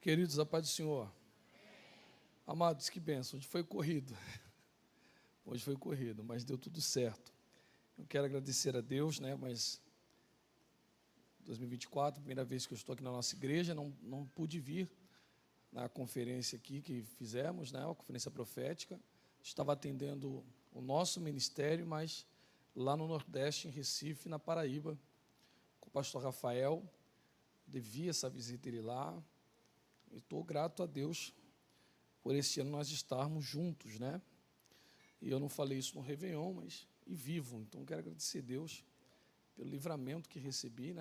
Queridos, a paz do Senhor. Amados, que bênção. Hoje foi corrido. Hoje foi corrido, mas deu tudo certo. Eu quero agradecer a Deus, mas 2024, primeira vez que eu estou aqui na nossa igreja, não pude vir na conferência aqui que fizemos, a conferência profética. Estava atendendo o nosso ministério, mas lá no Nordeste, em Recife, na Paraíba, com o pastor Rafael. Devia essa visita ele lá. E estou grato a Deus por esse ano nós estarmos juntos, E eu não falei isso no Réveillon, mas vivo. Então, quero agradecer a Deus pelo livramento que recebi,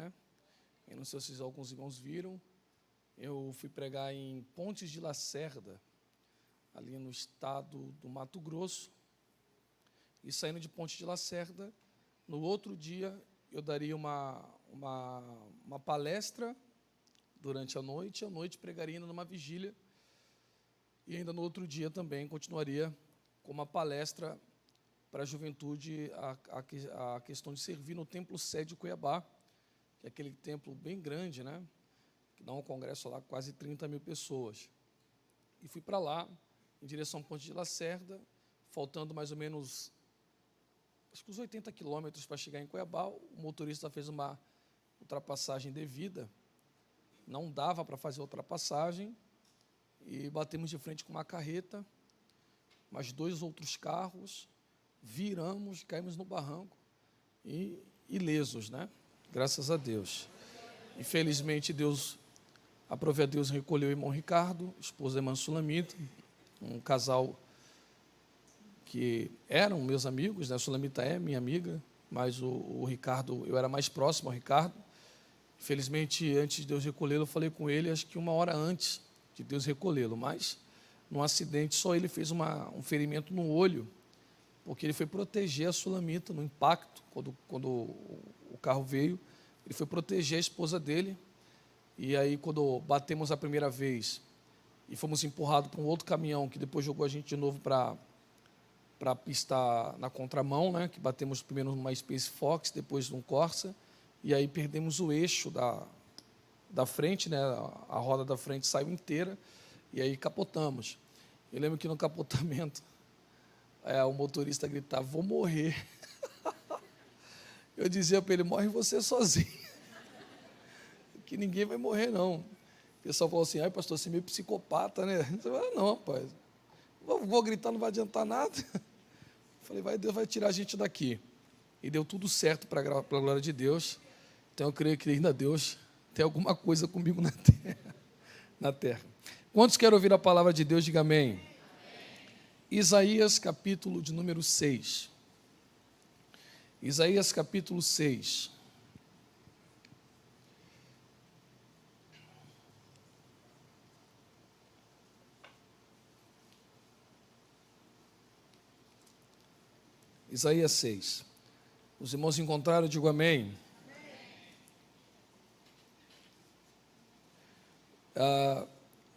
Eu não sei se alguns irmãos viram. Eu fui pregar em Pontes de Lacerda, ali no estado do Mato Grosso. E saindo de Pontes de Lacerda, no outro dia, eu daria uma palestra durante a noite pregaria ainda numa vigília, e ainda no outro dia também continuaria com uma palestra para a juventude, a questão de servir no Templo Sede de Cuiabá, que é aquele templo bem grande, que dá um congresso lá, quase 30 mil pessoas. E fui para lá, em direção a Ponte de Lacerda, faltando mais ou menos, acho que uns 80 quilômetros para chegar em Cuiabá. O motorista fez uma ultrapassagem devida, não dava para fazer a ultrapassagem, e batemos de frente com uma carreta, mais 2 outros carros, viramos, caímos no barranco, e ilesos, Graças a Deus. Infelizmente, Deus, aprove a Deus, recolheu o irmão Ricardo, esposa da irmã Sulamita, um casal que eram meus amigos, A Sulamita é minha amiga, mas o Ricardo, eu era mais próximo ao Ricardo. Infelizmente, antes de Deus recolhê-lo, eu falei com ele, acho que 1 hora antes de Deus recolhê-lo, mas, num acidente, só ele fez um ferimento no olho, porque ele foi proteger a Sulamita no impacto, quando o carro veio, ele foi proteger a esposa dele, e aí, quando batemos a primeira vez, e fomos empurrados para um outro caminhão, que depois jogou a gente de novo para a pista na contramão, que batemos primeiro numa Space Fox, depois num Corsa, e aí perdemos o eixo da frente, a roda da frente saiu inteira, e aí capotamos. Eu lembro que no capotamento, o motorista gritava, vou morrer. Eu dizia para ele, morre você sozinho, que ninguém vai morrer, não. O pessoal falou assim, pastor, você é meio psicopata, Eu falei, não, rapaz, vou gritar, não vai adiantar nada. Eu falei, Deus vai tirar a gente daqui. E deu tudo certo para a glória de Deus. Então, eu creio que ainda Deus tem alguma coisa comigo na terra. Quantos querem ouvir a palavra de Deus? Diga amém. Amém. Isaías, capítulo de número 6. Isaías, capítulo 6. Isaías 6. Os irmãos encontraram? Digo amém.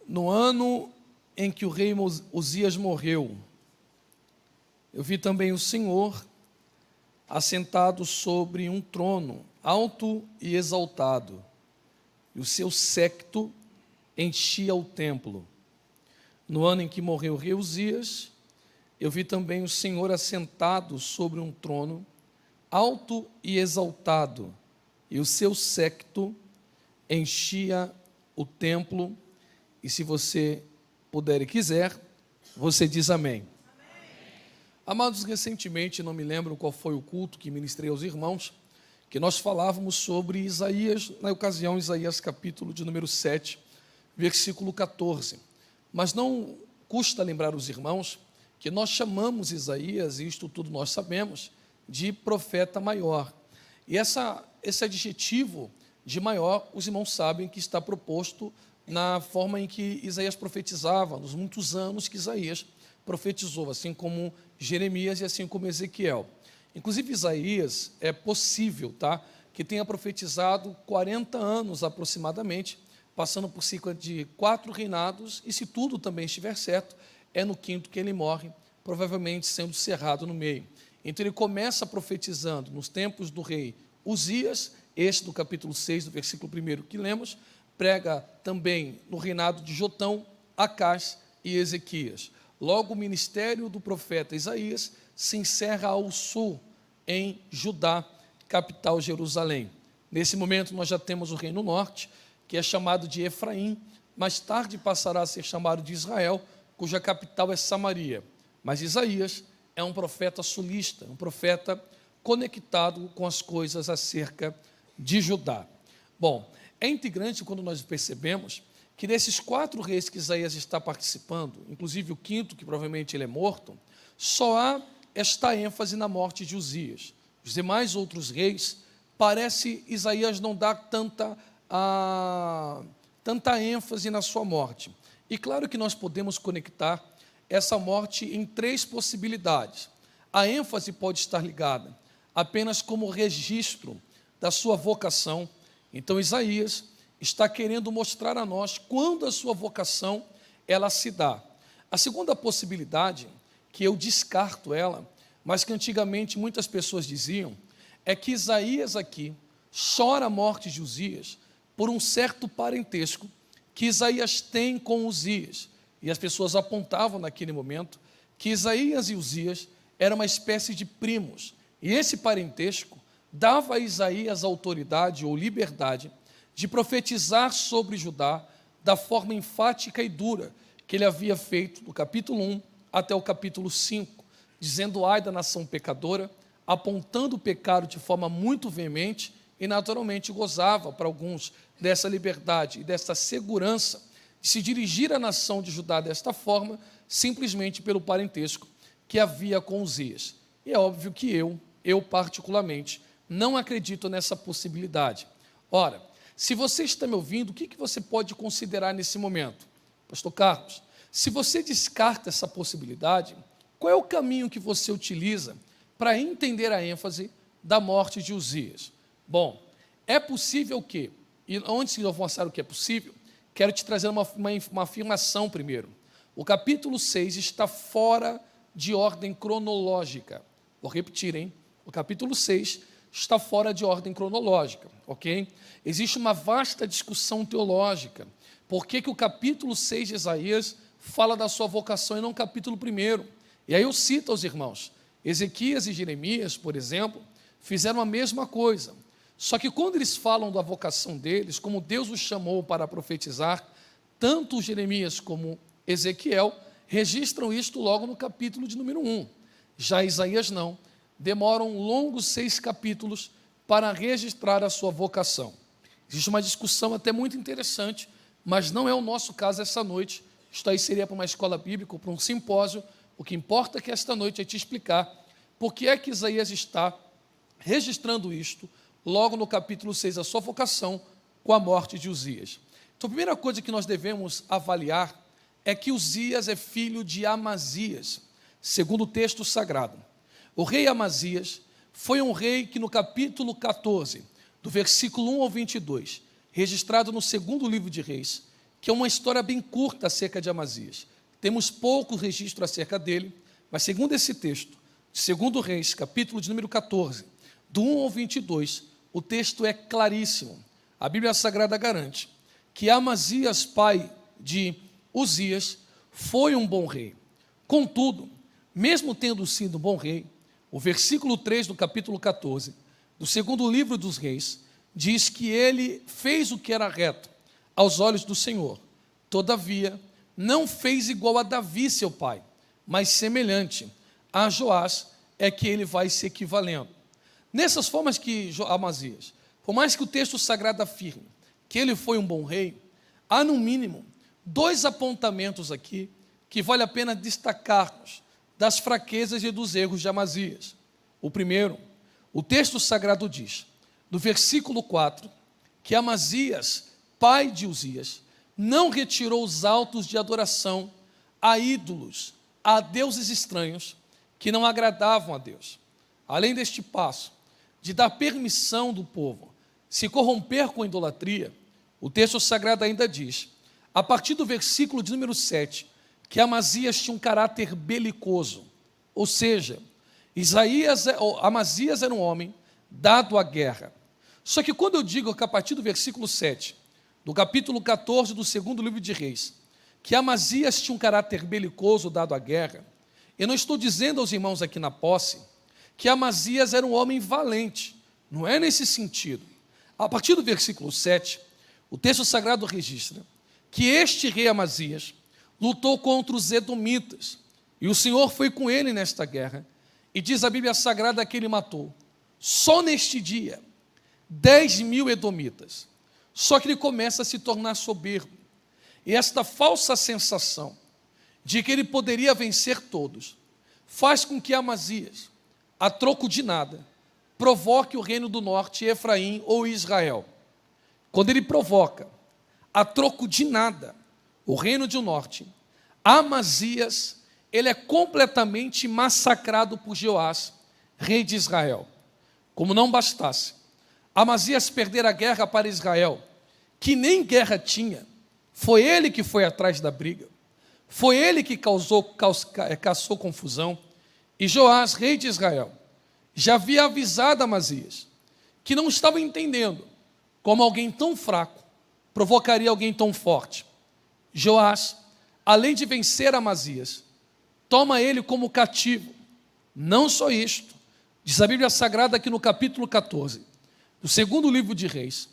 No ano em que o rei Uzias morreu, eu vi também o Senhor assentado sobre um trono, alto e exaltado, e o seu séquito enchia o templo. No ano em que morreu o rei Uzias, eu vi também o Senhor assentado sobre um trono, alto e exaltado, e o seu séquito enchia o templo. E se você puder e quiser, você diz amém. Amém. Amados, recentemente, não me lembro qual foi o culto que ministrei aos irmãos, que nós falávamos sobre Isaías, na ocasião, Isaías capítulo de número 7, versículo 14. Mas não custa lembrar os irmãos que nós chamamos Isaías, e isto tudo nós sabemos, de profeta maior. E esse adjetivo de maior, os irmãos sabem que está proposto na forma em que Isaías profetizava, nos muitos anos que Isaías profetizou, assim como Jeremias e assim como Ezequiel. Inclusive, Isaías é possível, que tenha profetizado 40 anos aproximadamente, passando por cerca de 4 reinados, e se tudo também estiver certo, é no 5º que ele morre, provavelmente sendo cerrado no meio. Então, ele começa profetizando nos tempos do rei Uzias, este do capítulo 6, do versículo 1 que lemos, prega também no reinado de Jotão, Acás e Ezequias. Logo, o ministério do profeta Isaías se encerra ao sul, em Judá, capital Jerusalém. Nesse momento, nós já temos o reino norte, que é chamado de Efraim, mais tarde passará a ser chamado de Israel, cuja capital é Samaria. Mas Isaías é um profeta sulista, um profeta conectado com as coisas acerca de Judá. Bom, é integrante quando nós percebemos que desses 4 reis que Isaías está participando, inclusive o 5º, que provavelmente ele é morto, só há esta ênfase na morte de Uzias. Os demais outros reis, parece Isaías não dar tanta ênfase na sua morte. E claro que nós podemos conectar essa morte em 3 possibilidades. A ênfase pode estar ligada apenas como registro da sua vocação. Então, Isaías está querendo mostrar a nós quando a sua vocação ela se dá. A segunda possibilidade, que eu descarto ela, mas que antigamente muitas pessoas diziam, é que Isaías aqui chora a morte de Uzias por um certo parentesco que Isaías tem com Uzias. E as pessoas apontavam naquele momento que Isaías e Uzias eram uma espécie de primos. E esse parentesco dava a Isaías autoridade ou liberdade de profetizar sobre Judá da forma enfática e dura que ele havia feito do capítulo 1 até o capítulo 5, dizendo ai da nação pecadora, apontando o pecado de forma muito veemente e naturalmente gozava para alguns dessa liberdade e dessa segurança de se dirigir à nação de Judá desta forma, simplesmente pelo parentesco que havia com Uzias. E é óbvio que eu particularmente, não acredito nessa possibilidade. Ora, se você está me ouvindo, o que você pode considerar nesse momento? Pastor Carlos, se você descarta essa possibilidade, qual é o caminho que você utiliza para entender a ênfase da morte de Uzias? Bom, é possível que, e antes de eu avançar o que é possível, quero te trazer uma afirmação primeiro. O capítulo 6 está fora de ordem cronológica. Vou repetir, hein? O capítulo 6 está fora de ordem cronológica, ok? Existe uma vasta discussão teológica. Por que o capítulo 6 de Isaías fala da sua vocação e não o capítulo 1? E aí eu cito aos irmãos, Ezequias e Jeremias, por exemplo, fizeram a mesma coisa. Só que quando eles falam da vocação deles, como Deus os chamou para profetizar, tanto Jeremias como Ezequiel registram isto logo no capítulo de número 1. Já Isaías não. Demoram longos 6 capítulos para registrar a sua vocação. Existe uma discussão até muito interessante, mas não é o nosso caso essa noite. Isto aí seria para uma escola bíblica ou para um simpósio. O que importa é que esta noite é te explicar por que é que Isaías está registrando isto logo no capítulo 6, a sua vocação com a morte de Uzias. Então, a primeira coisa que nós devemos avaliar é que Uzias é filho de Amazias, segundo o texto sagrado. O rei Amazias foi um rei que no capítulo 14, do versículo 1 ao 22, registrado no segundo livro de Reis, que é uma história bem curta acerca de Amazias. Temos pouco registro acerca dele, mas segundo esse texto, de segundo Reis, capítulo de número 14, do 1 ao 22, o texto é claríssimo. A Bíblia Sagrada garante que Amazias, pai de Uzias, foi um bom rei. Contudo, mesmo tendo sido um bom rei, o versículo 3 do capítulo 14, do segundo livro dos Reis, diz que ele fez o que era reto aos olhos do Senhor. Todavia, não fez igual a Davi, seu pai, mas semelhante a Joás é que ele vai se equivalendo. Nessas formas que Amazias, por mais que o texto sagrado afirme que ele foi um bom rei, há no mínimo 2 apontamentos aqui que vale a pena destacarmos das fraquezas e dos erros de Amazias. O primeiro, o texto sagrado diz, no versículo 4, que Amazias, pai de Uzias, não retirou os altos de adoração a ídolos, a deuses estranhos que não agradavam a Deus. Além deste passo, de dar permissão do povo se corromper com a idolatria, o texto sagrado ainda diz, a partir do versículo de número 7, que Amazias tinha um caráter belicoso, ou seja, Amazias era um homem dado à guerra. Só que quando eu digo que a partir do versículo 7, do capítulo 14 do segundo livro de Reis, que Amazias tinha um caráter belicoso dado à guerra, eu não estou dizendo aos irmãos aqui na posse que Amazias era um homem valente, não é nesse sentido. A partir do versículo 7, o texto sagrado registra que este rei Amazias lutou contra os edomitas, e o Senhor foi com ele nesta guerra, e diz a Bíblia Sagrada que ele matou, só neste dia, 10.000 edomitas. Só que ele começa a se tornar soberbo, e esta falsa sensação de que ele poderia vencer todos, faz com que Amazias, a troco de nada, provoque o reino do norte, Efraim ou Israel. Quando ele provoca, a troco de nada, o reino do norte, Amazias, ele é completamente massacrado por Joás, rei de Israel. Como não bastasse, Amazias perder a guerra para Israel, que nem guerra tinha, foi ele que foi atrás da briga, foi ele que caçou confusão, e Joás, rei de Israel, já havia avisado Amazias, que não estava entendendo como alguém tão fraco provocaria alguém tão forte. Joás, além de vencer Amazias, toma ele como cativo. Não só isto, diz a Bíblia Sagrada que no capítulo 14, do segundo livro de Reis,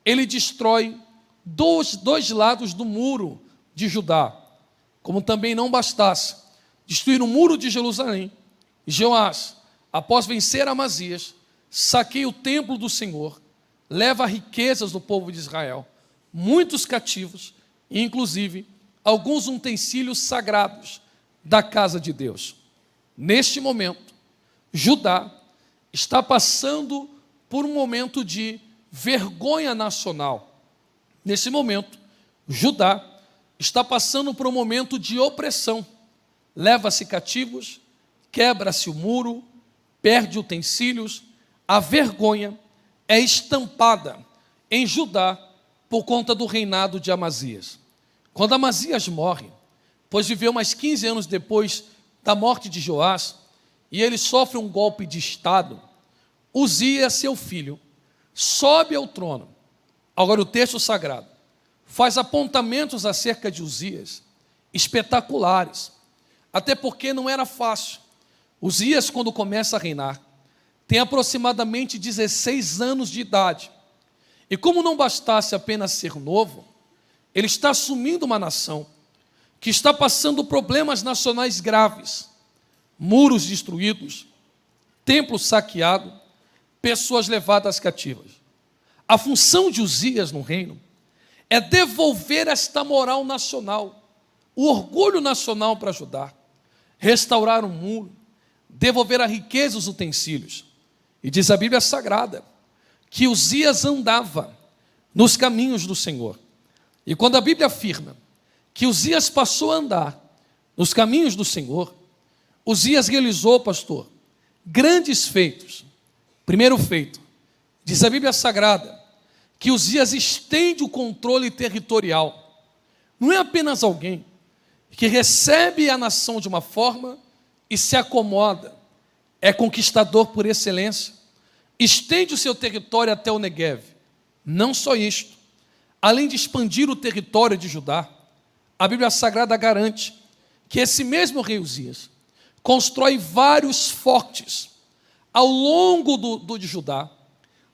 ele destrói dois lados do muro de Judá. Como também não bastasse destruir o muro de Jerusalém, Joás, após vencer Amazias, saqueia o templo do Senhor, leva riquezas do povo de Israel, muitos cativos, e inclusive alguns utensílios sagrados da casa de Deus. Neste momento, Judá está passando por um momento de vergonha nacional. Nesse momento, Judá está passando por um momento de opressão. Leva-se cativos, quebra-se o muro, perde utensílios, a vergonha é estampada em Judá por conta do reinado de Amazias. Quando Amazias morre, pois viveu mais 15 anos depois da morte de Joás, e ele sofre um golpe de estado, Uzias, seu filho, sobe ao trono. Agora o texto sagrado faz apontamentos acerca de Uzias, espetaculares, até porque não era fácil. Uzias, quando começa a reinar, tem aproximadamente 16 anos de idade, e como não bastasse apenas ser novo, ele está assumindo uma nação que está passando problemas nacionais graves, muros destruídos, templo saqueado, pessoas levadas cativas. A função de Uzias no reino é devolver esta moral nacional, o orgulho nacional para Judá, restaurar o muro, devolver a riqueza e os utensílios. E diz a Bíblia Sagrada que Uzias andava nos caminhos do Senhor. E quando a Bíblia afirma que Uzias passou a andar nos caminhos do Senhor, Uzias realizou, pastor, grandes feitos. Primeiro feito, diz a Bíblia Sagrada, que Uzias estende o controle territorial. Não é apenas alguém que recebe a nação de uma forma e se acomoda, é conquistador por excelência, estende o seu território até o Neguev. Não só isto, além de expandir o território de Judá, a Bíblia Sagrada garante que esse mesmo rei Uzias constrói vários fortes ao longo de Judá,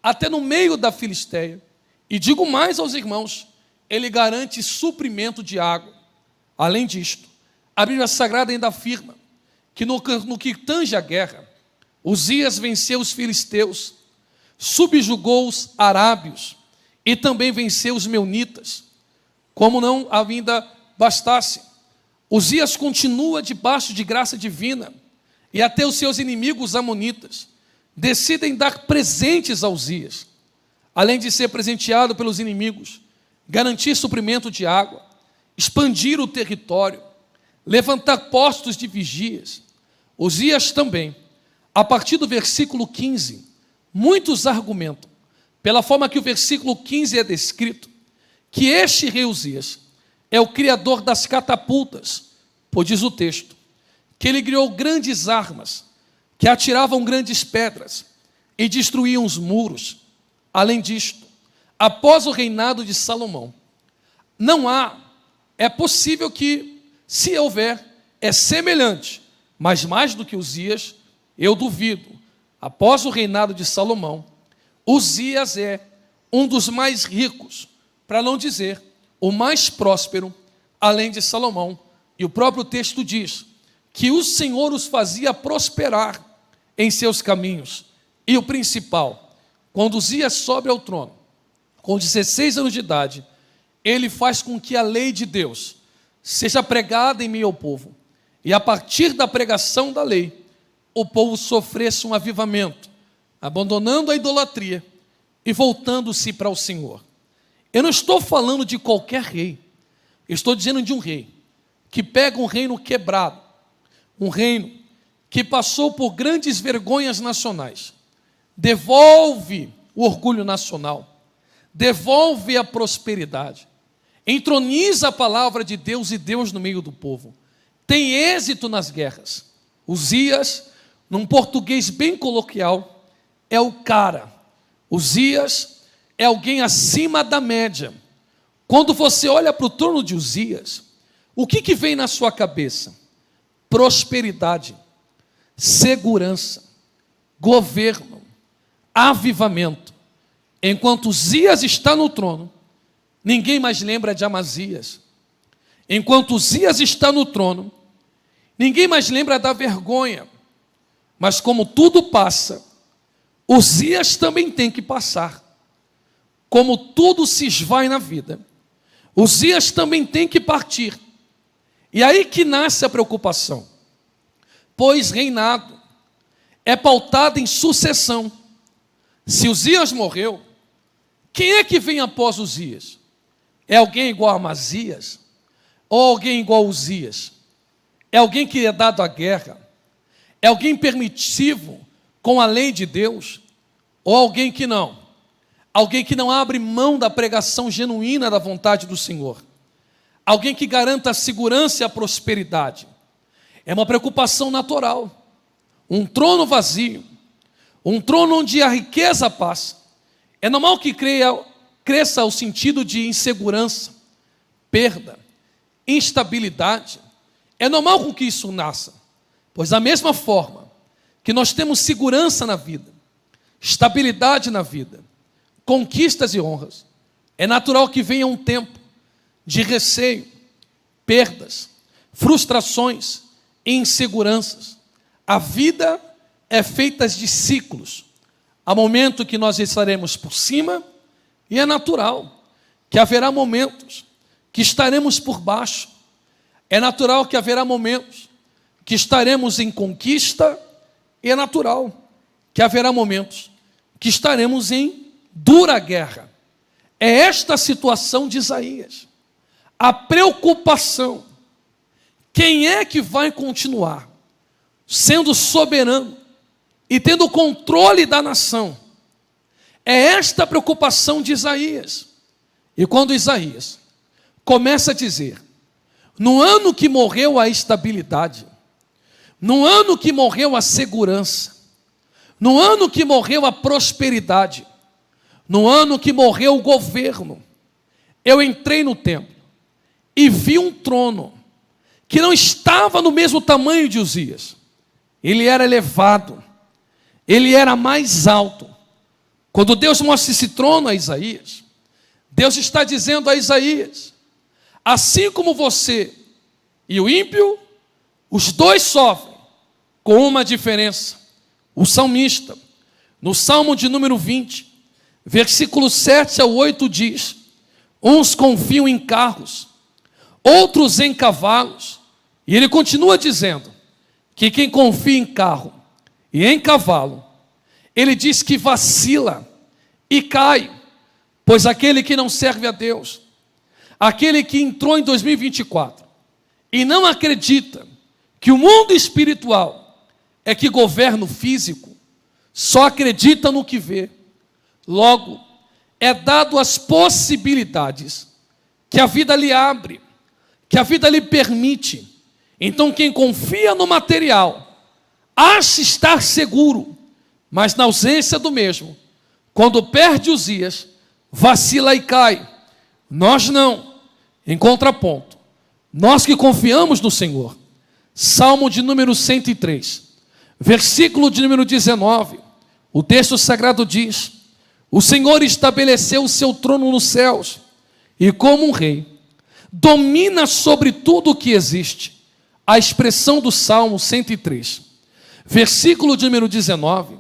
até no meio da Filisteia, e digo mais aos irmãos, ele garante suprimento de água. Além disto, a Bíblia Sagrada ainda afirma que no que tange a guerra, Uzias venceu os filisteus, subjugou os arábios e também venceu os meunitas. Como não ainda bastasse, Uzias continua debaixo de graça divina, e até os seus inimigos amonitas decidem dar presentes a Uzias, além de ser presenteado pelos inimigos, garantir suprimento de água, expandir o território, levantar postos de vigias. Uzias também, a partir do versículo 15, muitos argumentam, pela forma que o versículo 15 é descrito, que este rei Uzias é o criador das catapultas, pois diz o texto, que ele criou grandes armas, que atiravam grandes pedras e destruíam os muros. Além disto, após o reinado de Salomão. Não há, é possível que, se houver, é semelhante, mas mais do que Uzias, eu duvido. Após o reinado de Salomão, Uzias é um dos mais ricos, para não dizer o mais próspero, além de Salomão. E o próprio texto diz que o Senhor os fazia prosperar em seus caminhos. E o principal, quando Uzias sobe ao trono, com 16 anos de idade, ele faz com que a lei de Deus seja pregada em meio ao povo. E a partir da pregação da lei, o povo sofresse um avivamento, abandonando a idolatria e voltando-se para o Senhor. Eu não estou falando de qualquer rei, eu estou dizendo de um rei que pega um reino quebrado, um reino que passou por grandes vergonhas nacionais, devolve o orgulho nacional, devolve a prosperidade, entroniza a palavra de Deus e Deus no meio do povo, tem êxito nas guerras. Uzias, num português bem coloquial, é o cara. Uzias é alguém acima da média. Quando você olha para o trono de Uzias, o que vem na sua cabeça? Prosperidade, segurança, governo, avivamento. Enquanto Uzias está no trono, ninguém mais lembra de Amazias. Enquanto Uzias está no trono, ninguém mais lembra da vergonha. Mas como tudo passa, Uzias também tem que passar. Como tudo se esvai na vida, Uzias também tem que partir. E aí que nasce a preocupação. Pois reinado é pautado em sucessão. Se Uzias morreu, quem é que vem após Uzias? É alguém igual a Amazias? Ou alguém igual a Uzias? É alguém que é dado à guerra? É alguém permissivo com a lei de Deus? Ou alguém que não? Alguém que não abre mão da pregação genuína da vontade do Senhor? Alguém que garanta a segurança e a prosperidade? É uma preocupação natural. Um trono vazio, um trono onde a riqueza passa. É normal que cresça o sentido de insegurança, perda, instabilidade. É normal com que isso nasça. Pois da mesma forma que nós temos segurança na vida, estabilidade na vida, conquistas e honras, é natural que venha um tempo de receio, perdas, frustrações e inseguranças. A vida é feita de ciclos. Há momento que nós estaremos por cima e é natural que haverá momentos que estaremos por baixo. É natural que haverá momentos que estaremos em conquista e é natural que haverá momentos que estaremos em dura guerra. É esta a situação de Isaías. A preocupação. Quem é que vai continuar sendo soberano e tendo o controle da nação? É esta a preocupação de Isaías. E quando Isaías começa a dizer, no ano que morreu a estabilidade, no ano que morreu a segurança, no ano que morreu a prosperidade, no ano que morreu o governo, eu entrei no templo e vi um trono que não estava no mesmo tamanho de Uzias. Ele era elevado, ele era mais alto. Quando Deus mostra esse trono a Isaías, Deus está dizendo a Isaías, assim como você e o ímpio, os dois sofrem, com uma diferença. O salmista, no Salmo de número 20, versículos 7 ao 8 diz, uns confiam em carros, outros em cavalos. E ele continua dizendo que quem confia em carro e em cavalo, ele diz que vacila e cai, pois aquele que não serve a Deus, aquele que entrou em 2024 e não acredita que o mundo espiritual é que governa o físico, só acredita no que vê. Logo, é dado as possibilidades que a vida lhe abre, que a vida lhe permite. Então quem confia no material, acha estar seguro, mas na ausência do mesmo, quando perde Uzias, vacila e cai. Nós não. Em contraponto, nós que confiamos no Senhor. Salmo de número 103, versículo de número 19. O texto sagrado diz: o Senhor estabeleceu o seu trono nos céus e, como um rei, domina sobre tudo o que existe. A expressão do Salmo 103, versículo de número 19.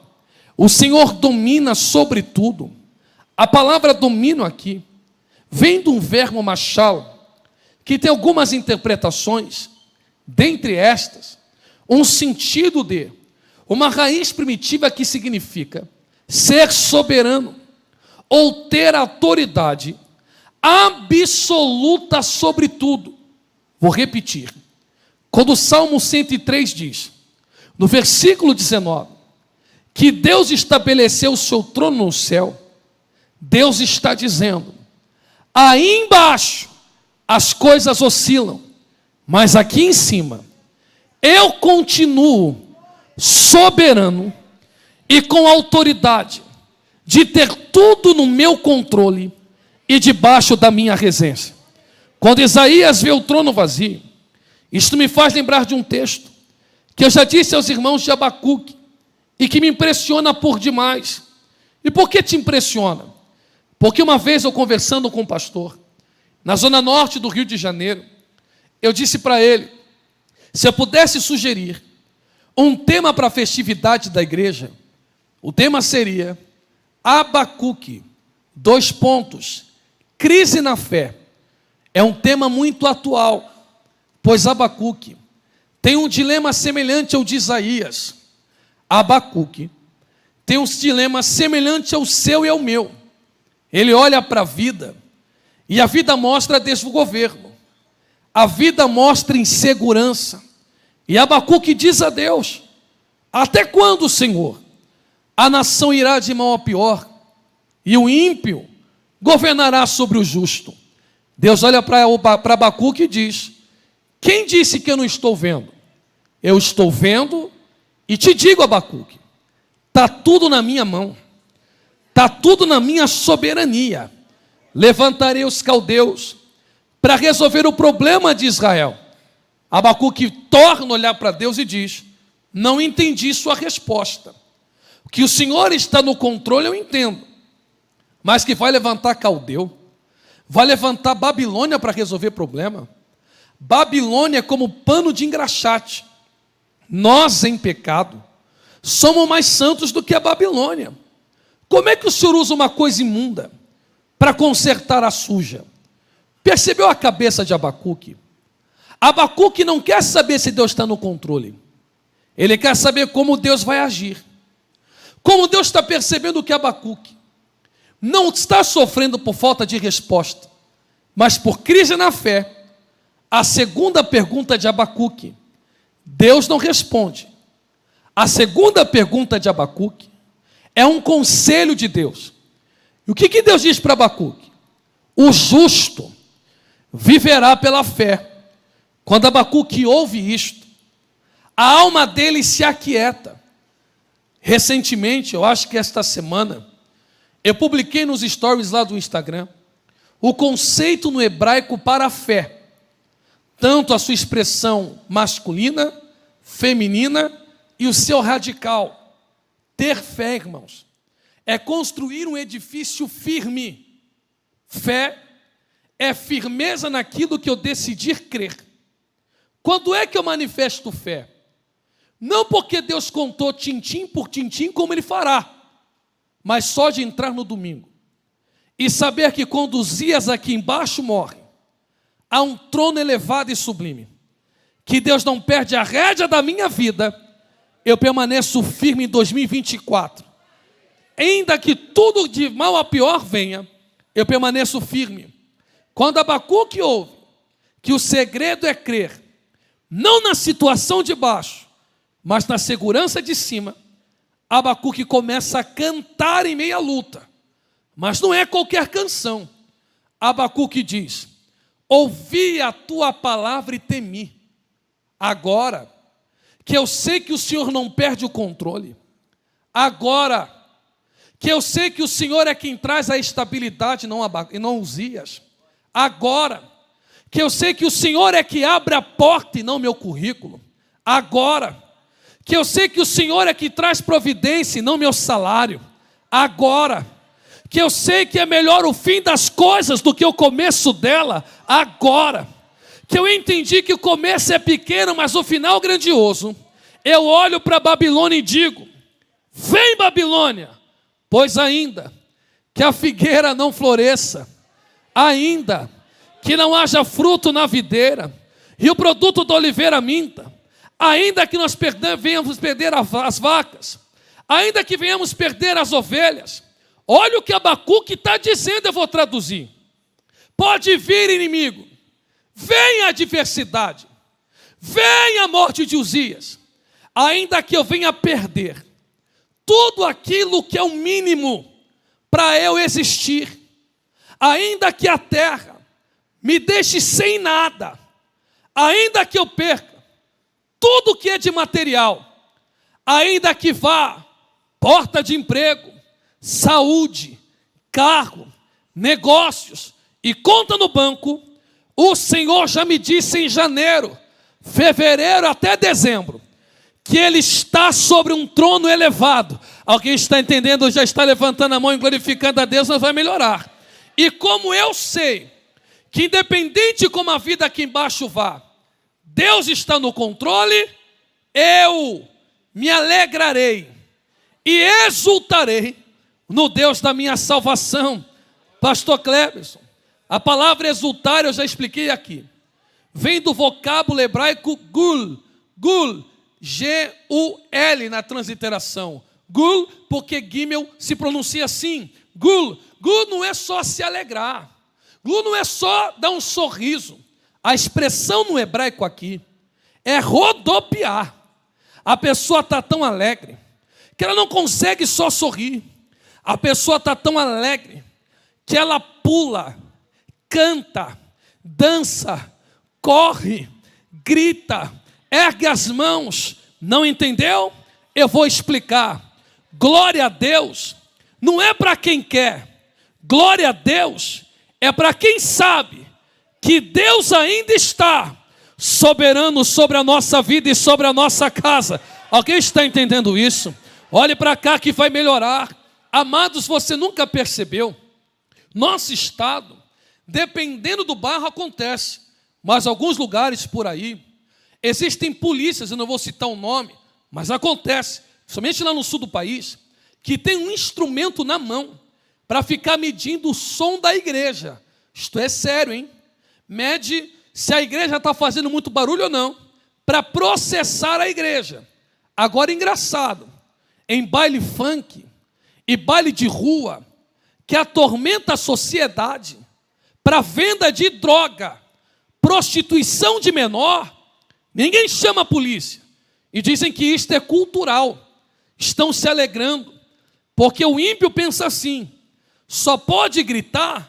O Senhor domina sobre tudo. A palavra domínio aqui vem de um verbo machal, que tem algumas interpretações. Dentre estas, um sentido de uma raiz primitiva que significa ser soberano ou ter autoridade absoluta sobre tudo. Vou repetir. Quando o Salmo 103 diz, no versículo 19, que Deus estabeleceu o seu trono no céu, Deus está dizendo: aí embaixo as coisas oscilam, mas aqui em cima eu continuo soberano e com autoridade de ter tudo no meu controle e debaixo da minha regência. Quando Isaías vê o trono vazio, isto me faz lembrar de um texto que eu já disse aos irmãos de Abacuque e que me impressiona por demais. E por que te impressiona? Porque uma vez eu conversando com um pastor, na zona norte do Rio de Janeiro, eu disse para ele, se eu pudesse sugerir um tema para a festividade da igreja, o tema seria Abacuque, crise na fé. É um tema muito atual, pois Abacuque tem um dilema semelhante ao de Isaías. Abacuque tem um dilema semelhante ao seu e ao meu. Ele olha para a vida, e a vida mostra desgoverno, a vida mostra insegurança, e Abacuque diz a Deus: até quando, Senhor, a nação irá de mal a pior, e o ímpio governará sobre o justo? Deus olha para Abacuque e diz: quem disse que eu não estou vendo? Eu estou vendo e te digo, Abacuque, está tudo na minha mão, está tudo na minha soberania. Levantarei os caldeus para resolver o problema de Israel. Abacuque torna a olhar para Deus e diz: não entendi sua resposta. Que o Senhor está no controle eu entendo, mas que vai levantar caldeu, vai levantar Babilônia para resolver problema. Babilônia é como pano de engraxate. Nós em pecado somos mais santos do que a Babilônia. Como é que o Senhor usa uma coisa imunda para consertar a suja? Percebeu a cabeça de Abacuque? Abacuque não quer saber se Deus está no controle. Ele quer saber como Deus vai agir. Como Deus está percebendo que Abacuque não está sofrendo por falta de resposta, mas por crise na fé. A segunda pergunta de Abacuque, Deus não responde. A segunda pergunta de Abacuque é um conselho de Deus. E o que Deus diz para Abacuque? O justo viverá pela fé. Quando Abacuque ouve isto, a alma dele se aquieta. Recentemente, eu acho que esta semana, eu publiquei nos stories lá do Instagram o conceito no hebraico para a fé. Tanto a sua expressão masculina, feminina e o seu radical. Ter fé, irmãos, é construir um edifício firme. Fé é firmeza naquilo que eu decidir crer. Quando é que eu manifesto fé? Não porque Deus contou tintim por tintim como Ele fará, mas só de entrar no domingo e saber que quando os dias aqui embaixo morrem, há um trono elevado e sublime, que Deus não perde a rédea da minha vida, eu permaneço firme em 2024. Ainda que tudo de mal a pior venha, eu permaneço firme. Quando Abacuque ouve que o segredo é crer, não na situação de baixo, mas na segurança de cima, Abacuque começa a cantar em meio à luta. Mas não é qualquer canção. Abacuque diz: ouvi a tua palavra e temi. Agora que eu sei que o Senhor não perde o controle, agora que eu sei que o Senhor é quem traz a estabilidade e não Uzias. Agora, que eu sei que o Senhor é que abre a porta e não meu currículo. Agora, que eu sei que o Senhor é que traz providência e não meu salário. Agora, que eu sei que é melhor o fim das coisas do que o começo dela. Agora, que eu entendi que o começo é pequeno, mas o final grandioso. Eu olho para a Babilônia e digo: vem, Babilônia, pois ainda que a figueira não floresça, ainda que não haja fruto na videira, e o produto da oliveira minta, ainda que nós venhamos perder as vacas, ainda que venhamos perder as ovelhas. Olha o que Abacuque está dizendo, eu vou traduzir. Pode vir, inimigo, venha a adversidade, venha a morte de Uzias, ainda que eu venha perder tudo aquilo que é o mínimo para eu existir, ainda que a terra me deixe sem nada, ainda que eu perca tudo que é de material, ainda que vá porta de emprego, saúde, carro, negócios e conta no banco, o Senhor já me disse em janeiro, fevereiro até dezembro, que Ele está sobre um trono elevado. Alguém está entendendo? Já está levantando a mão e glorificando a Deus, nós vai melhorar. E como eu sei que independente de como a vida aqui embaixo vá, Deus está no controle, eu me alegrarei e exultarei no Deus da minha salvação. Pastor Cleberson, a palavra exultar eu já expliquei aqui. Vem do vocábulo hebraico gul, G-U-L na transliteração. Gul, porque Gimel se pronuncia assim. Gul não é só se alegrar. Gul não é só dar um sorriso. A expressão no hebraico aqui é rodopiar. A pessoa está tão alegre que ela não consegue só sorrir. A pessoa está tão alegre que ela pula, canta, dança, corre, grita, ergue as mãos. Não entendeu? Eu vou explicar. Glória a Deus não é para quem quer. Glória a Deus é para quem sabe que Deus ainda está soberano sobre a nossa vida e sobre a nossa casa. Alguém está entendendo isso? Olhe para cá que vai melhorar. Amados, você nunca percebeu? Nosso estado, dependendo do bairro, acontece. Mas alguns lugares por aí, existem polícias, eu não vou citar o nome, mas acontece, somente lá no sul do país, que tem um instrumento na mão para ficar medindo o som da igreja. Isto é sério, hein? Mede se a igreja está fazendo muito barulho ou não, para processar a igreja. Agora, engraçado, em baile funk e baile de rua, que atormenta a sociedade, para venda de droga, prostituição de menor, ninguém chama a polícia. E dizem que isto é cultural. Estão se alegrando, porque o ímpio pensa assim: só pode gritar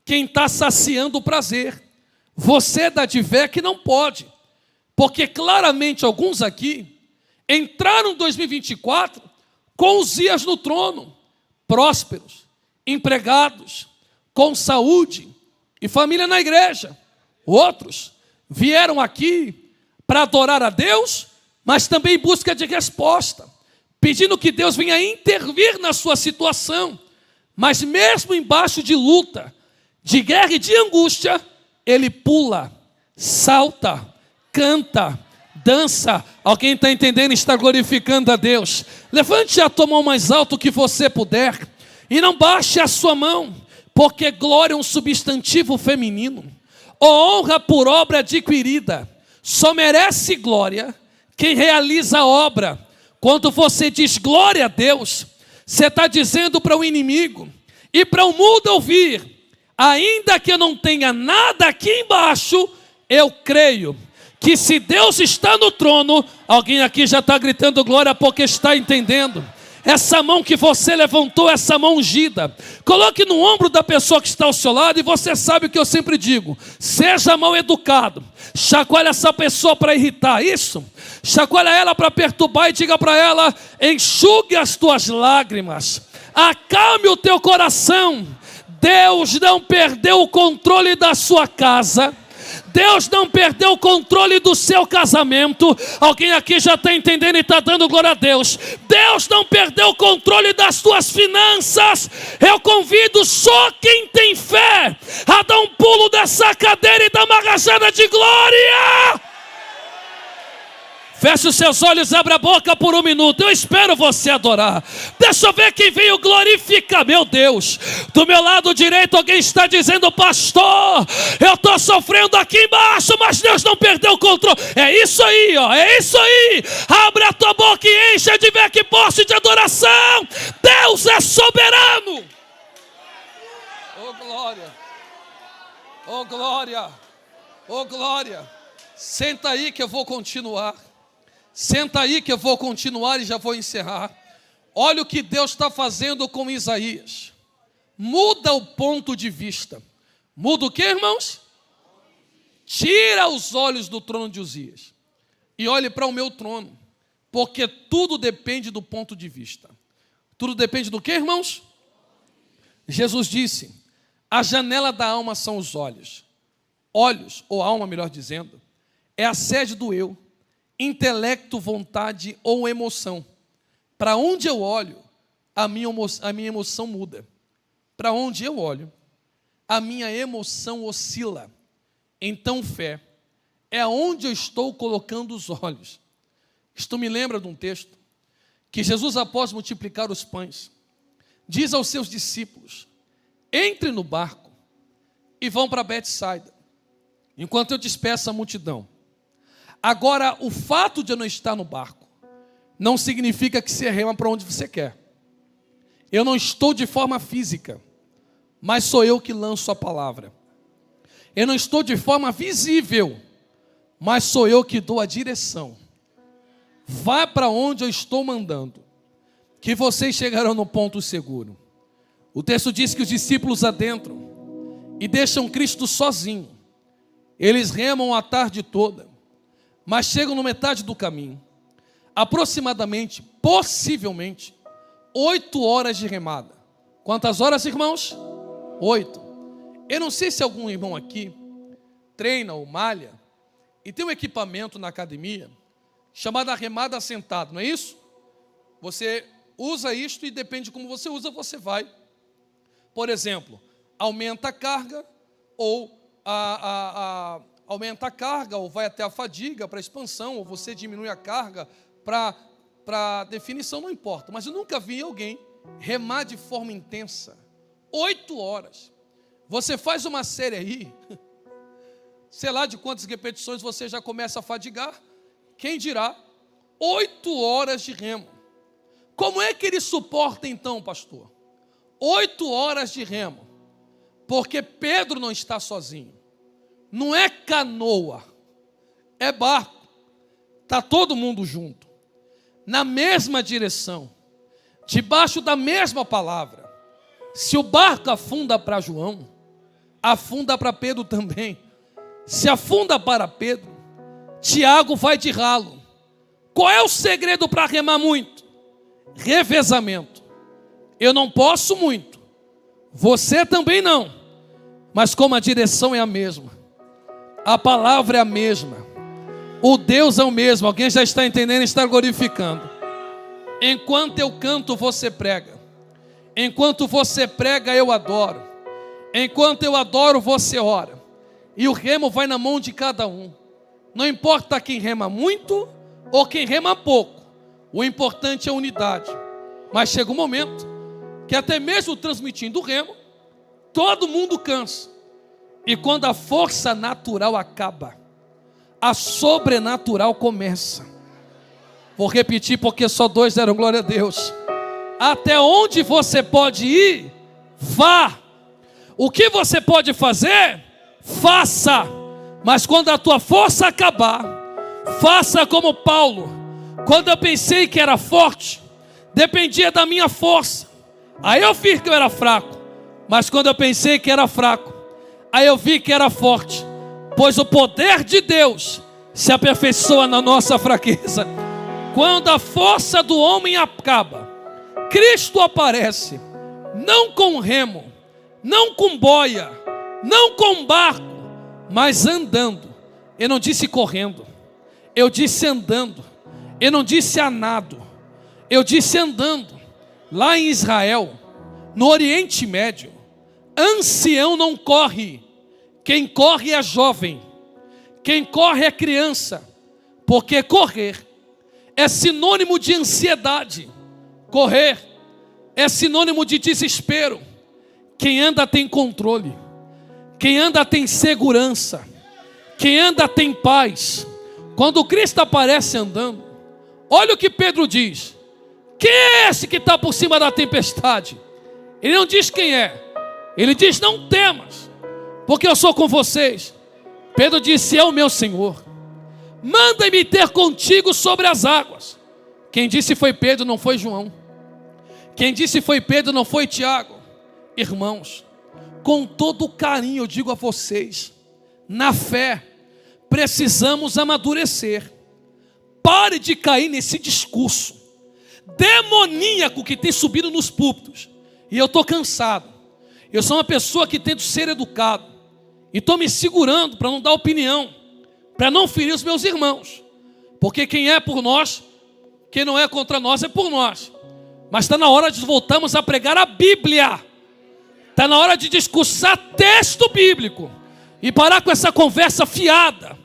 quem está saciando o prazer. Você dá de ver que não pode, porque claramente alguns aqui entraram em 2024 com Uzias no trono, prósperos, empregados, com saúde e família na igreja. Outros vieram aqui para adorar a Deus, mas também em busca de resposta, pedindo que Deus venha intervir na sua situação. Mas mesmo embaixo de luta, de guerra e de angústia, ele pula, salta, canta, dança. Alguém está entendendo? Está glorificando a Deus. Levante a tua mão mais alto que você puder e não baixe a sua mão, porque glória é um substantivo feminino. Honra por obra adquirida. Só merece glória quem realiza a obra. Quando você diz glória a Deus, você está dizendo para o inimigo e para o mundo ouvir: ainda que eu não tenha nada aqui embaixo, eu creio que se Deus está no trono. Alguém aqui já está gritando glória porque está entendendo. Essa mão que você levantou, essa mão ungida, coloque no ombro da pessoa que está ao seu lado. E você sabe o que eu sempre digo: seja mal educado. Chacoalha essa pessoa para irritar, isso? Chacoalha ela para perturbar e diga para ela: enxugue as tuas lágrimas. Acalme o teu coração. Deus não perdeu o controle da sua casa. Deus não perdeu o controle do seu casamento. Alguém aqui já está entendendo e está dando glória a Deus. Deus não perdeu o controle das suas finanças. Eu convido só quem tem fé a dar um pulo dessa cadeira e dar uma rajada de glória. Feche os seus olhos, abre a boca por um minuto. Eu espero você adorar. Deixa eu ver quem veio glorificar. Meu Deus, do meu lado direito alguém está dizendo: pastor, eu estou sofrendo aqui embaixo, mas Deus não perdeu o controle. É isso aí, ó, é isso aí. Abre a tua boca e enche de ver que poste de adoração. Deus é soberano. Oh glória, oh glória, oh glória. Senta aí que eu vou continuar. Senta aí que eu vou continuar e já vou encerrar. Olha o que Deus está fazendo com Isaías. Muda o ponto de vista. Muda o que, irmãos? Tira os olhos do trono de Uzias e olhe para o meu trono, porque tudo depende do ponto de vista. Tudo depende do que, irmãos? Jesus disse: a janela da alma são os olhos. Olhos, ou alma melhor dizendo, é a sede do eu. Intelecto, vontade ou emoção. Para onde eu olho, a minha emoção muda. Para onde eu olho, a minha emoção oscila. Então fé é onde eu estou colocando os olhos. Isto me lembra de um texto que Jesus, após multiplicar os pães, diz aos seus discípulos: entre no barco e vão para Betsaida, enquanto eu despeço a multidão. Agora, o fato de eu não estar no barco não significa que você rema para onde você quer. Eu não estou de forma física, mas sou eu que lanço a palavra. Eu não estou de forma visível, mas sou eu que dou a direção. Vá para onde eu estou mandando, que vocês chegarão no ponto seguro. O texto diz que os discípulos adentram e deixam Cristo sozinho. Eles remam a tarde toda, mas chegam na metade do caminho, aproximadamente, possivelmente, 8 horas de remada. Quantas horas, irmãos? 8. Eu não sei se algum irmão aqui treina ou malha e tem um equipamento na academia chamado remada sentada, não é isso? Você usa isto e depende de como você usa, você vai. Por exemplo, aumenta a carga ou aumenta a carga, ou vai até a fadiga para a expansão, ou você diminui a carga para definição, não importa. Mas eu nunca vi alguém remar de forma intensa. 8 horas. Você faz uma série aí, sei lá de quantas repetições você já começa a fadigar. Quem dirá 8 horas de remo. Como é que ele suporta então, pastor? 8 horas de remo. Porque Pedro não está sozinho. Não é canoa, é barco. Está todo mundo junto, na mesma direção, debaixo da mesma palavra. Se o barco afunda para João, afunda para Pedro também. Se afunda para Pedro, Tiago vai de ralo. Qual é o segredo para remar muito? Revezamento. Eu não posso muito, você também não, mas como a direção é a mesma, a palavra é a mesma, o Deus é o mesmo. Alguém já está entendendo e está glorificando. Enquanto eu canto, você prega. Enquanto você prega, eu adoro. Enquanto eu adoro, você ora. E o remo vai na mão de cada um. Não importa quem rema muito ou quem rema pouco. O importante é a unidade. Mas chega um momento que até mesmo transmitindo o remo, todo mundo cansa. E quando a força natural acaba, a sobrenatural começa. Vou repetir porque só 2 deram glória a Deus. Até onde você pode ir, vá. O que você pode fazer, faça. Mas quando a tua força acabar, faça como Paulo. Quando eu pensei que era forte, dependia da minha força. Aí eu vi que eu era fraco. Mas quando eu pensei que era fraco, aí eu vi que era forte. Pois o poder de Deus se aperfeiçoa na nossa fraqueza. Quando a força do homem acaba, Cristo aparece. não com remo, não com boia, não com barco, mas andando. Eu não disse correndo, eu disse andando. Eu não disse a nado, eu disse andando. Lá em Israel, no Oriente Médio, ancião não corre, quem corre é jovem, quem corre é criança, porque correr é sinônimo de ansiedade, correr é sinônimo de desespero. Quem anda tem controle, quem anda tem segurança, quem anda tem paz. Quando Cristo aparece andando, olha o que Pedro diz: quem é esse que está por cima da tempestade? Ele não diz quem é, ele diz: não temas, porque eu sou com vocês. Pedro disse: é o meu Senhor, manda-me ter contigo sobre as águas. Quem disse foi Pedro, não foi João. Quem disse foi Pedro, não foi Tiago. Irmãos, com todo o carinho eu digo a vocês, na fé precisamos amadurecer. Pare de cair nesse discurso demoníaco que tem subido nos púlpitos. E eu estou cansado. Eu sou uma pessoa que tento ser educado, e estou me segurando para não dar opinião, para não ferir os meus irmãos, porque quem é por nós, quem não é contra nós é por nós. Mas está na hora de voltarmos a pregar a Bíblia. Está na hora de discursar texto bíblico e parar com essa conversa fiada,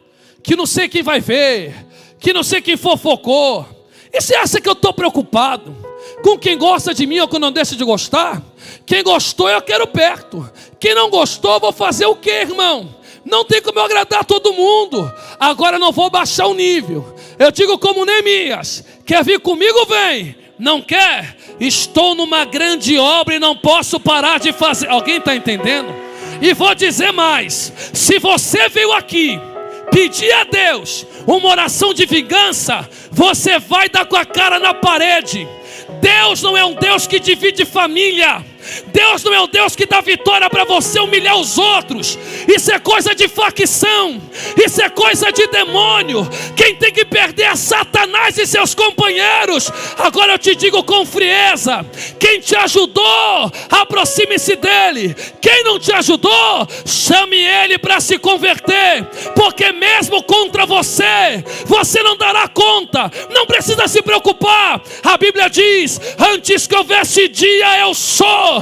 que não sei quem vai ver, que não sei quem fofocou. E você acha que eu estou preocupado com quem gosta de mim ou quem não deixa de gostar? Quem gostou eu quero perto, quem não gostou eu vou fazer o quê, irmão? Não tem como eu agradar todo mundo. Agora eu não vou baixar o nível. Eu digo como Neemias: quer vir comigo, vem. Não quer? Estou numa grande obra e não posso parar de fazer. Alguém está entendendo? E vou dizer mais: se você veio aqui pedir a Deus uma oração de vingança, você vai dar com a cara na parede. Deus não é um Deus que divide família. Deus não é um Deus que dá vitória para você humilhar os outros. Isso é coisa de facção, isso é coisa de demônio. Quem tem que perder é Satanás e seus companheiros. Agora eu te digo com frieza: quem te ajudou, aproxime-se dele. Quem não te ajudou, chame ele para se converter, porque mesmo contra você, você não dará conta. Não precisa se preocupar. A Bíblia diz: antes que houvesse dia eu sou,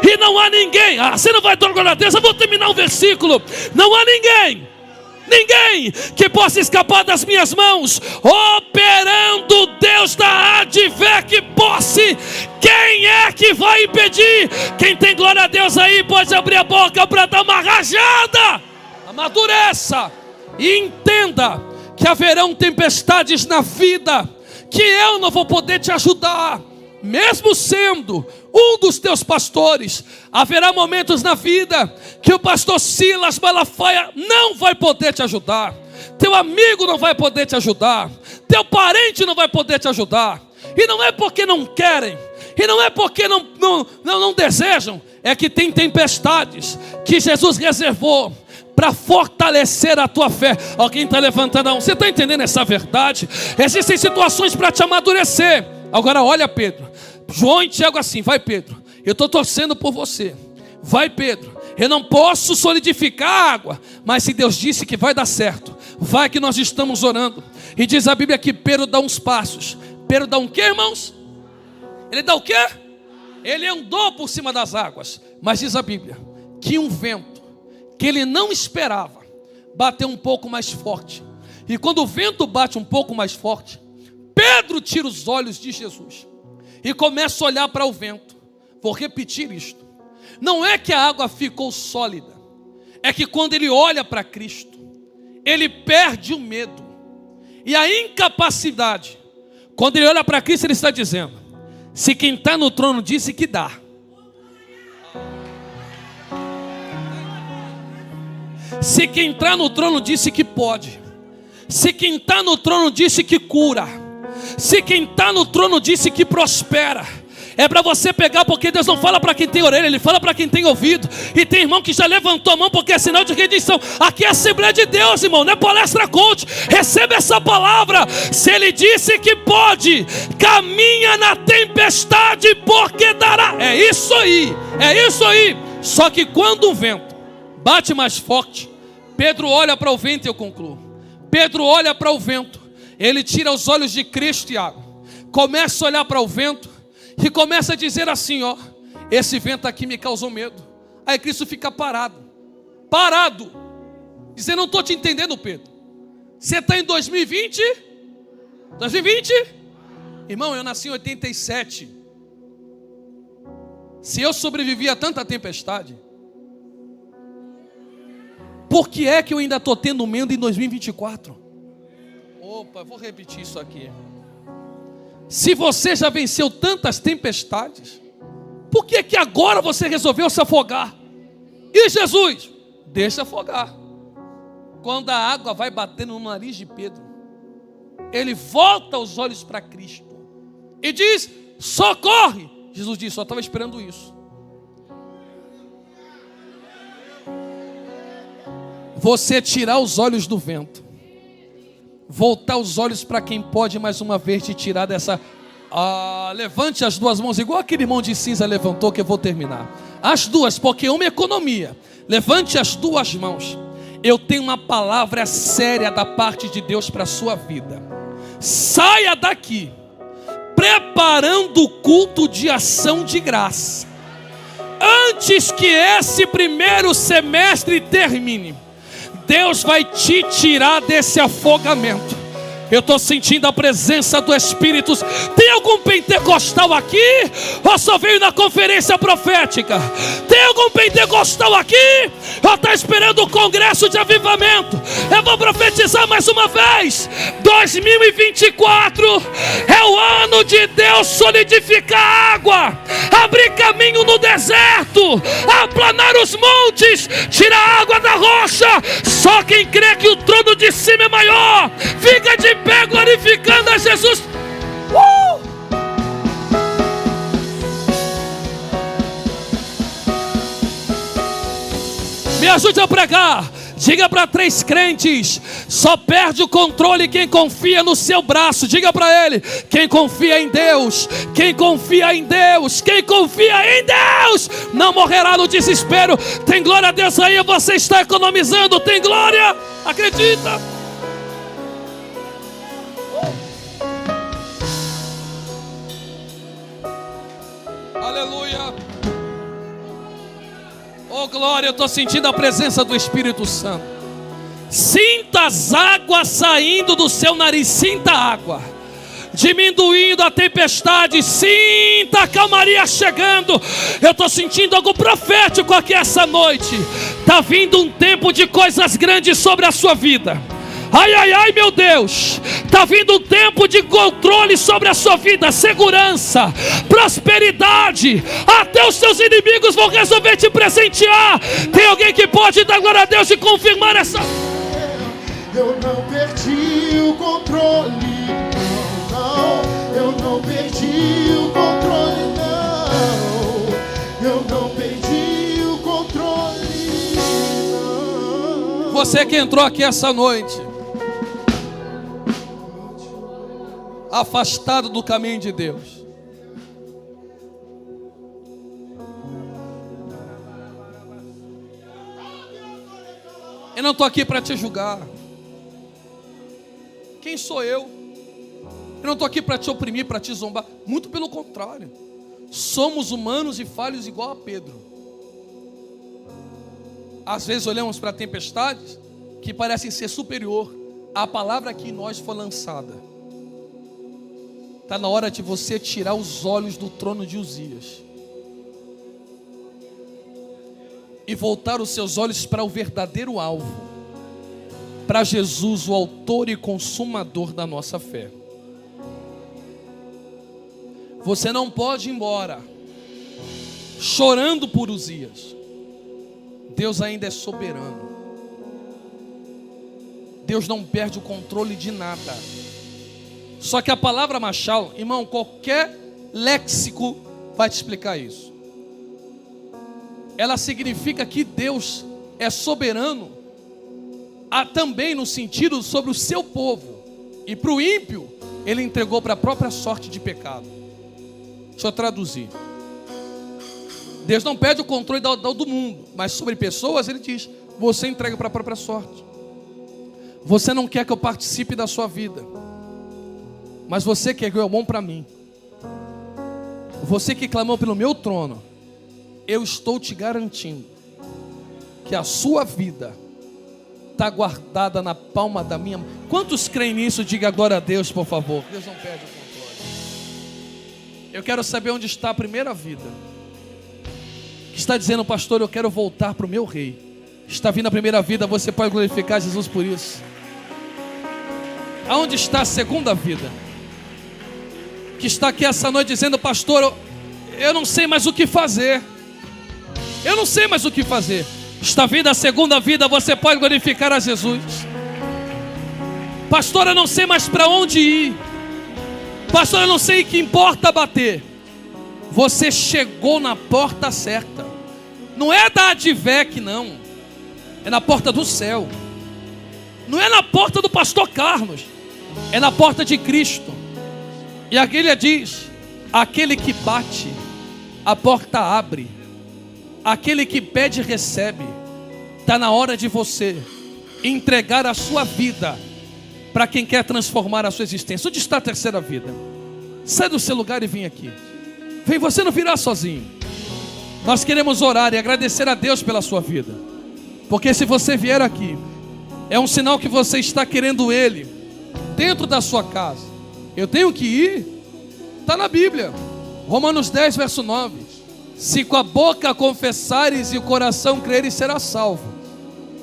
e não há ninguém. Você não vai dar glória a Deus? Eu vou terminar o versículo. Não há ninguém que possa escapar das minhas mãos, operando Deus da Advec Posse. Quem é que vai impedir? Quem tem glória a Deus aí pode abrir a boca para dar uma rajada. Amadureça e entenda que haverão tempestades na vida que eu não vou poder te ajudar, mesmo sendo um dos teus pastores. Haverá momentos na vida que o pastor Silas Malafaia não vai poder te ajudar, teu amigo não vai poder te ajudar, teu parente não vai poder te ajudar. E não é porque não querem, e não é porque não desejam, é que tem tempestades que Jesus reservou para fortalecer a tua fé. Alguém está levantando a mão? Você está entendendo essa verdade? Existem situações para te amadurecer. Agora olha, Pedro, João e Tiago assim: vai, Pedro, eu estou torcendo por você. Vai, Pedro, eu não posso solidificar a água, mas se Deus disse que vai dar certo, vai, que nós estamos orando. E diz a Bíblia que Pedro dá uns passos. Pedro dá um quê, irmãos? Ele dá o quê? Ele andou por cima das águas. Mas diz a Bíblia que um vento que ele não esperava bateu um pouco mais forte. E quando o vento bate um pouco mais forte, Pedro tira os olhos de Jesus e começa a olhar para o vento. Vou repetir isto: não é que a água ficou sólida, é que quando ele olha para Cristo, ele perde o medo e a incapacidade. Quando ele olha para Cristo, ele está dizendo: se quem está no trono disse que dá, se quem está no trono disse que pode, se quem está no trono disse que cura, se quem está no trono disse que prospera, É para você pegar, porque Deus não fala para quem tem orelha, Ele fala para quem tem ouvido. E tem irmão que já levantou a mão porque é sinal de rendição. Aqui é a Assembleia de Deus, irmão, não é palestra coach. Receba essa palavra. Se Ele disse que pode, caminha na tempestade, porque dará. É isso aí, é isso aí. Só que quando o vento bate mais forte, Pedro olha para o vento e eu concluo. Pedro olha para o vento, ele tira os olhos de Cristo, Tiago, começa a olhar para o vento e começa a dizer assim, ó, esse vento aqui me causou medo. Aí Cristo fica parado, dizendo, não estou te entendendo, Pedro. Você está em 2020? Irmão, eu nasci em 87. Se eu sobrevivi a tanta tempestade, por que é que eu ainda estou tendo medo em 2024? Opa, vou repetir isso aqui. Se você já venceu tantas tempestades, por que é que agora você resolveu se afogar? E Jesus, deixa afogar. Quando a água vai batendo no nariz de Pedro, ele volta os olhos para Cristo e diz, socorre. Jesus disse, só estava esperando isso. Você tirar os olhos do vento, voltar os olhos para quem pode mais uma vez te tirar dessa... levante as duas mãos, igual aquele irmão de cinza levantou, que eu vou terminar. As duas, porque uma é economia. Levante as duas mãos. Eu tenho uma palavra séria da parte de Deus para a sua vida. Saia daqui preparando o culto de ação de graça, antes que esse primeiro semestre termine. Deus vai te tirar desse afogamento. Eu estou sentindo a presença do Espírito. Tem algum pentecostal aqui? Ou só veio na conferência profética? Tem algum pentecostal aqui? Ou está esperando o congresso de avivamento? Eu vou profetizar mais uma vez. 2024 é o ano de Deus solidificar a água, abrir caminho no deserto, aplanar os montes, tirar a água da rocha. Só quem crê que o trono de cima é maior, fica de pé glorificando a Jesus. Me ajude a pregar. Diga para 3 crentes: só perde o controle quem confia no seu braço. Diga para ele: quem confia em Deus, quem confia em Deus, quem confia em Deus não morrerá no desespero. Tem glória a Deus aí, você está economizando. Tem glória, acredita. Aleluia. Oh glória, eu estou sentindo a presença do Espírito Santo. Sinta as águas saindo do seu nariz. Sinta a água diminuindo, a tempestade. Sinta a calmaria chegando. Eu estou sentindo algo profético aqui essa noite. Está vindo um tempo de coisas grandes sobre a sua vida. Ai, ai, ai, meu Deus. Está vindo um tempo de controle sobre a sua vida, segurança, prosperidade. Até os seus inimigos vão resolver te presentear. Tem alguém que pode dar glória a Deus e confirmar essa... Eu não perdi o controle, não. Eu não perdi o controle, não. Eu não perdi o controle, não. Você que entrou aqui essa noite afastado do caminho de Deus, eu não estou aqui para te julgar. Quem sou eu? Eu não estou aqui para te oprimir, para te zombar. Muito pelo contrário. Somos humanos e falhos igual a Pedro. Às vezes olhamos para tempestades que parecem ser superior à palavra que em nós foi lançada. Está na hora de você tirar os olhos do trono de Uzias e voltar os seus olhos para o verdadeiro alvo, para Jesus, o autor e consumador da nossa fé. Você não pode ir embora chorando por Uzias. Deus ainda é soberano. Deus não perde o controle de nada. Só que a palavra machal, irmão, qualquer léxico vai te explicar isso. Ela significa que Deus é soberano, também no sentido sobre o seu povo. E para o ímpio, ele entregou para a própria sorte de pecado. Deixa eu traduzir. Deus não pede o controle do mundo, mas sobre pessoas ele diz: você entrega para a própria sorte. Você não quer que eu participe da sua vida, mas você quer que eu bom para mim. Você que clamou pelo meu trono, eu estou te garantindo que a sua vida está guardada na palma da minha mão. Quantos creem nisso? Diga glória a Deus, por favor. Deus não perde o controle. Eu quero saber onde está a primeira vida que está dizendo: pastor, eu quero voltar para o meu rei. Está vindo a primeira vida, você pode glorificar Jesus por isso. Aonde está a segunda vida que está aqui essa noite dizendo: pastor, eu não sei mais o que fazer. Eu não sei mais o que fazer. Está vindo a segunda vida, você pode glorificar a Jesus. Pastor, eu não sei mais para onde ir. Pastor, eu não sei que importa bater. Você chegou na porta certa. Não é da Advec, não. É na porta do céu. Não é na porta do pastor Carlos. É na porta de Cristo. E a Bíblia diz: aquele que bate, a porta abre. Aquele que pede, recebe. Está na hora de você entregar a sua vida para quem quer transformar a sua existência. Onde está a terceira vida? Sai do seu lugar e vem aqui. Vem, você não virá sozinho. Nós queremos orar e agradecer a Deus pela sua vida, porque se você vier aqui, é um sinal que você está querendo Ele dentro da sua casa. Eu tenho que ir? Está na Bíblia, Romanos 10, verso 9. Se com a boca confessares e o coração creres, será salvo.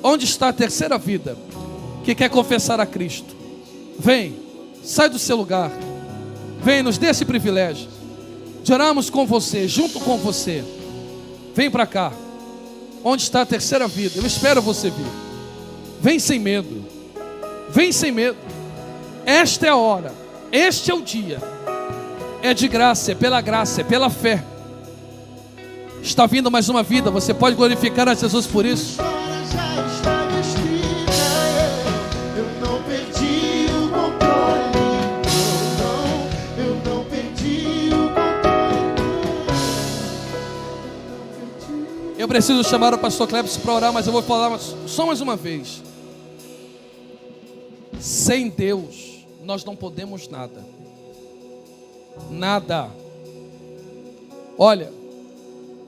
Onde está a terceira vida que quer confessar a Cristo? Vem, sai do seu lugar. Vem, nos dê esse privilégio de orarmos com você, junto com você. Vem para cá. Onde está a terceira vida? Eu espero você vir. Vem sem medo. Vem sem medo. Esta é a hora. Este é o dia. É de graça, é pela fé. Está vindo mais uma vida. Você pode glorificar a Jesus por isso. Já está vestida. Eu não perdi o controle. Eu não perdi o controle. Eu preciso chamar o pastor Cleves para orar, mas eu vou falar só mais uma vez. Sem Deus nós não podemos nada. Nada. Olha,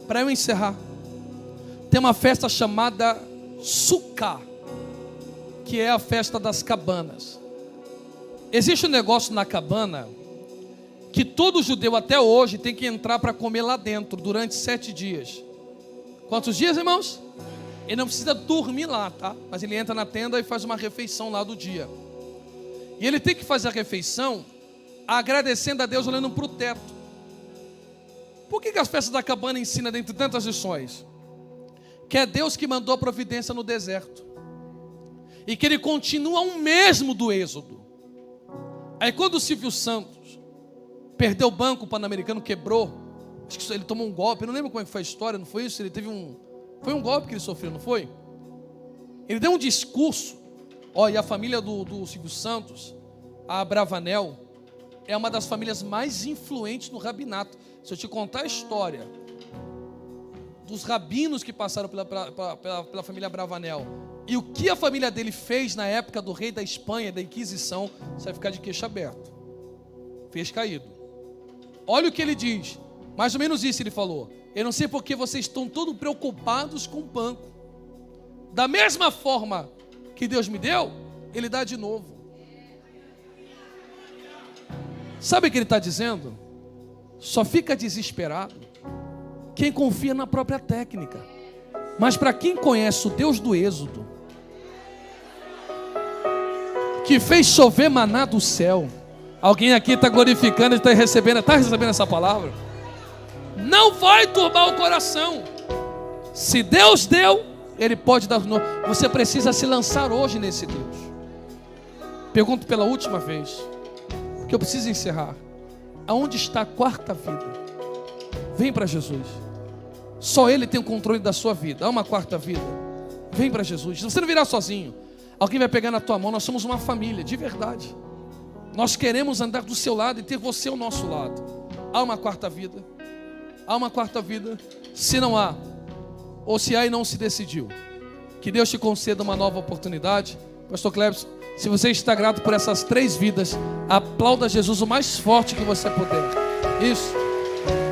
para eu encerrar, tem uma festa chamada Sukkah, que é a festa das cabanas. Existe um negócio na cabana que todo judeu até hoje tem que entrar para comer lá dentro durante 7 dias. Quantos dias, irmãos? Ele não precisa dormir lá, tá? Mas ele entra na tenda e faz uma refeição lá do dia. E ele tem que fazer a refeição agradecendo a Deus, olhando para o teto. Por que as festas da cabana ensinam, dentre tantas lições? Que é Deus que mandou a providência no deserto. E que Ele continua o mesmo do Êxodo. Aí quando o Silvio Santos perdeu o banco, o Pan-Americano quebrou. Acho que ele tomou um golpe, eu não lembro como é que foi a história, não foi isso? Ele teve foi um golpe que ele sofreu, não foi? Ele deu um discurso. E a família do Silvio Santos, a Abravanel, é uma das famílias mais influentes no rabinato. Se eu te contar a história dos rabinos que passaram pela família Abravanel e o que a família dele fez na época do rei da Espanha, da Inquisição, você vai ficar de queixo aberto. Fez caído. Olha o que ele diz. Mais ou menos isso ele falou. Eu não sei porque vocês estão todos preocupados com o banco. Da mesma forma que Deus me deu, Ele dá de novo. Sabe o que ele está dizendo? Só fica desesperado quem confia na própria técnica. Mas para quem conhece o Deus do Êxodo, que fez chover maná do céu, alguém aqui está glorificando e está recebendo essa palavra? Não vai turbar o coração. Se Deus deu, Ele pode dar de novo. Você precisa se lançar hoje nesse Deus. Pergunto pela última vez, porque eu preciso encerrar. Aonde está a quarta vida? Vem para Jesus. Só Ele tem o controle da sua vida. Há uma quarta vida. Vem para Jesus. Você não virá sozinho. Alguém vai pegar na tua mão. Nós somos uma família, de verdade. Nós queremos andar do seu lado e ter você ao nosso lado. Há uma quarta vida. Há uma quarta vida. Se não há, ou se há e não se decidiu, que Deus te conceda uma nova oportunidade. Pastor Clebson, se você está grato por essas 3 vidas, aplauda Jesus o mais forte que você puder. Isso.